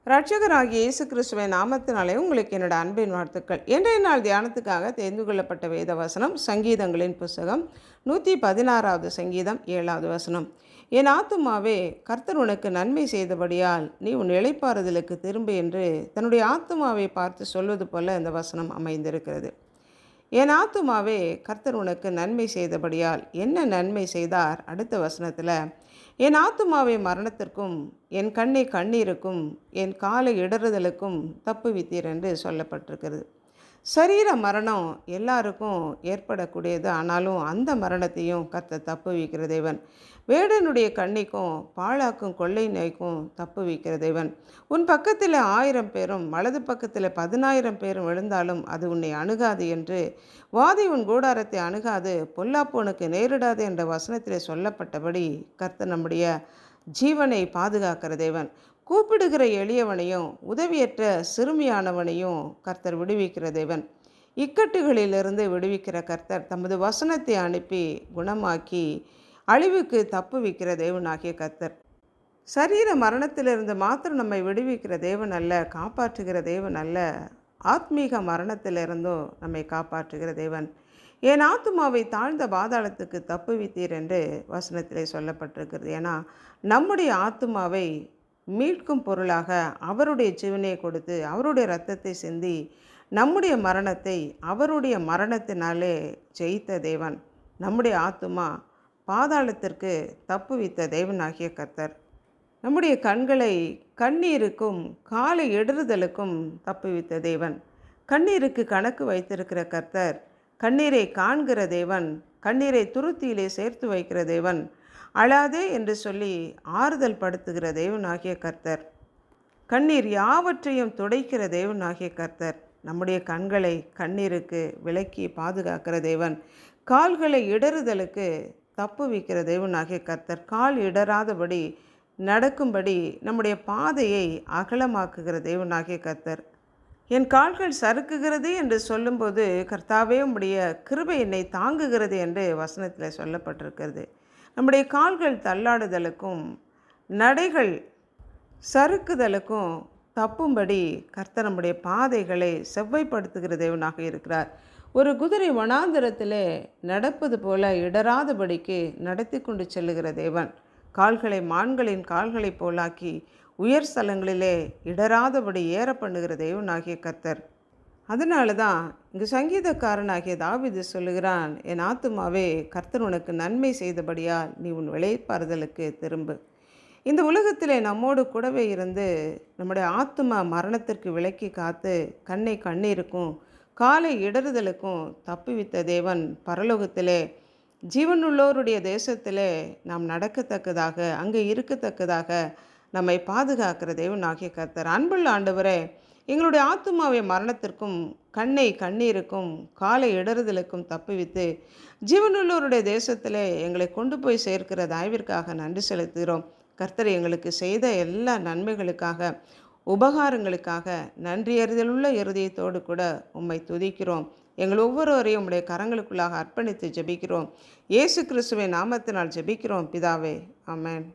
இரட்சகராகிய இயேசு கிறிஸ்துவின் நாமத்தினாலே உங்களுக்கு என்னோட அன்பின் வாழ்த்துக்கள். இன்றைய நாள் தியானத்துக்காக தெரிந்து கொள்ளப்பட்ட வேத வசனம் சங்கீதங்களின் புஸ்தகம் 116வது சங்கீதம் 7வது வசனம். என் ஆத்துமாவே, கர்த்தர் உனக்கு நன்மை செய்தபடியால் நீ உன் இளைப்பாறுதலுக்கு திரும்பு என்று தன்னுடைய ஆத்துமாவை பார்த்து சொல்வது போல இந்த வசனம் அமைந்திருக்கிறது. என் ஆத்துமாவே, கர்த்தர் உனக்கு நன்மை செய்தபடியால் என்ன நன்மை செய்தார்? அடுத்த வசனத்தில், என் ஆத்துமாவை மரணத்திற்கும் என் கண்ணை கண்ணீருக்கும் என் காலை இடறுதலுக்கும் தப்புவித்தீர் என்று சொல்லப்பட்டிருக்கிறது. சரீர மரணம் எல்லாருக்கும் ஏற்படக்கூடியது. ஆனாலும் அந்த மரணத்தையும் கர்த்தர் தப்புவிக்கிற தேவன். வேடனுடைய கண்ணிக்கும் பாழாக்கும் கொள்ளை நோய்க்கும் தப்புவிக்கிற தேவன். உன் பக்கத்தில் 1000 பேரும் வலது பக்கத்தில் 10,000 பேரும் விழுந்தாலும் அது உன்னை அணுகாது என்று, வாதி உன் கூடாரத்தை அணுகாது, பொல்லாப்பு உனக்கு நேரிடாது என்ற வசனத்தில் சொல்லப்பட்டபடி கர்த்தர் நம்முடைய ஜீவனை பாதுகாக்கிற தேவன். கூப்பிடுகிற எளியவனையும் உதவியற்ற சிறுமியானவனையும் கர்த்தர் விடுவிக்கிற தேவன். இக்கட்டுகளிலிருந்து விடுவிக்கிற கர்த்தர் தமது வசனத்தை அனுப்பி குணமாக்கி அழிவுக்கு தப்புவிக்கிற தேவனாகிய கர்த்தர். சரீர மரணத்திலிருந்து மாத்திரம் நம்மை விடுவிக்கிற தேவன் அல்ல, காப்பாற்றுகிற தேவன் அல்ல, ஆத்மீக மரணத்திலிருந்தும் நம்மை காப்பாற்றுகிற தேவன். என் ஆத்துமாவை தாழ்ந்த பாதாளத்துக்கு தப்புவித்தீர் என்று வசனத்திலே சொல்லப்பட்டிருக்கிறது. ஏன்னா நம்முடைய ஆத்துமாவை மீட்கும் பொருளாக அவருடைய ஜீவனை கொடுத்து அவருடைய இரத்தத்தை சிந்தி நம்முடைய மரணத்தை அவருடைய மரணத்தினாலே ஜெயித்த தேவன். நம்முடைய ஆத்துமா பாதாளத்திற்கு தப்புவித்த தேவனாகிய கர்த்தர். நம்முடைய கண்களை கண்ணீருக்கும் காலை இடறுதலுக்கும் தப்புவித்த தேவன். கண்ணீருக்கு கணக்கு வைத்திருக்கிற கர்த்தர். கண்ணீரை காண்கிற தேவன். கண்ணீரை துருத்தியிலே சேர்த்து வைக்கிற தேவன். அழாதே என்று சொல்லி ஆறுதல் படுத்துகிற தேவனாகிய கர்த்தர். கண்ணீர் யாவற்றையும் துடைக்கிற தேவனாகிய கர்த்தர். நம்முடைய கண்களை கண்ணீருக்கு விலக்கி பாதுகாக்கிற தேவன். கால்களை இடறுதலுக்கு தப்புவிக்கிற தேவனாகிய கர்த்தர். கால் இடராதபடி நடக்கும்படி நம்முடைய பாதையை அகலமாக்குகிற தேவனாகிய கர்த்தர். என் கால்கள் சறுக்குகிறது என்று சொல்லும்போது, கர்த்தாவே உம்முடைய கிருபை என்னை தாங்குகிறது என்று வசனத்தில் சொல்லப்பட்டிருக்கிறது. நம்முடைய கால்கள் தள்ளாடுதலுக்கும் நடைகள் சறுக்குதலுக்கும் தப்பும்படி கர்த்தர் நம்முடைய பாதைகளை செவ்வாய்ப்படுத்துகிற தேவனாக இருக்கிறார். ஒரு குதிரை வனாந்தரத்தில் நடப்பது போல இடராதபடிக்கு நடத்தி கொண்டு செல்லுகிற தேவன். கால்களை மான்களின் கால்களை போலாக்கி உயர் ஸ்தலங்களிலே இடராதபடி ஏற பண்ணுகிற தேவனாகிய கர்த்தர். அதனால தான் இங்கு சங்கீதக்காரனாகிய தாவீது சொல்லுகிறான், என் ஆத்துமாவே, கர்த்தர் உனக்கு நன்மை செய்தபடியால் நீ உன் இளைப்பாறுதலுக்கு திரும்பு. இந்த உலகத்திலே நம்மோடு கூடவே இருந்து நம்முடைய ஆத்துமா மரணத்திற்கு விலக்கி காத்து கண்ணை கண்ணீருக்கும் காலை இடறுதலுக்கும் தப்புவித்த தேவன் பரலோகத்திலே ஜீவனுள்ளோருடைய தேசத்திலே நாம் நடக்கத்தக்கதாக அங்கே இருக்கத்தக்கதாக நம்மை பாதுகாக்கிற தேவனாகிய கர்த்தர். அன்புள்ள ஆண்டவரே, எங்களுடைய ஆத்துமாவை மரணத்திற்கும் கண்ணை கண்ணீருக்கும் காலை இடறுதலுக்கும் தப்புவித்து ஜீவனுள்ளோருடைய தேசத்திலே எங்களை கொண்டு போய் சேர்க்கிற தயவிற்காக நன்றி செலுத்துகிறோம். கர்த்தர் எங்களுக்கு செய்த எல்லா நன்மைகளுக்காக உபகாரங்களுக்காக நன்றியறிதலுள்ள இருதயத்தோடு கூட உம்மை துதிக்கிறோம். எங்கள் ஒவ்வொருவரையும் உம்முடைய கரங்களுக்குள்ளாக அர்ப்பணித்து ஜெபிக்கிறோம். இயேசு கிறிஸ்துவின் நாமத்தினால் ஜெபிக்கிறோம் பிதாவே, ஆமென்.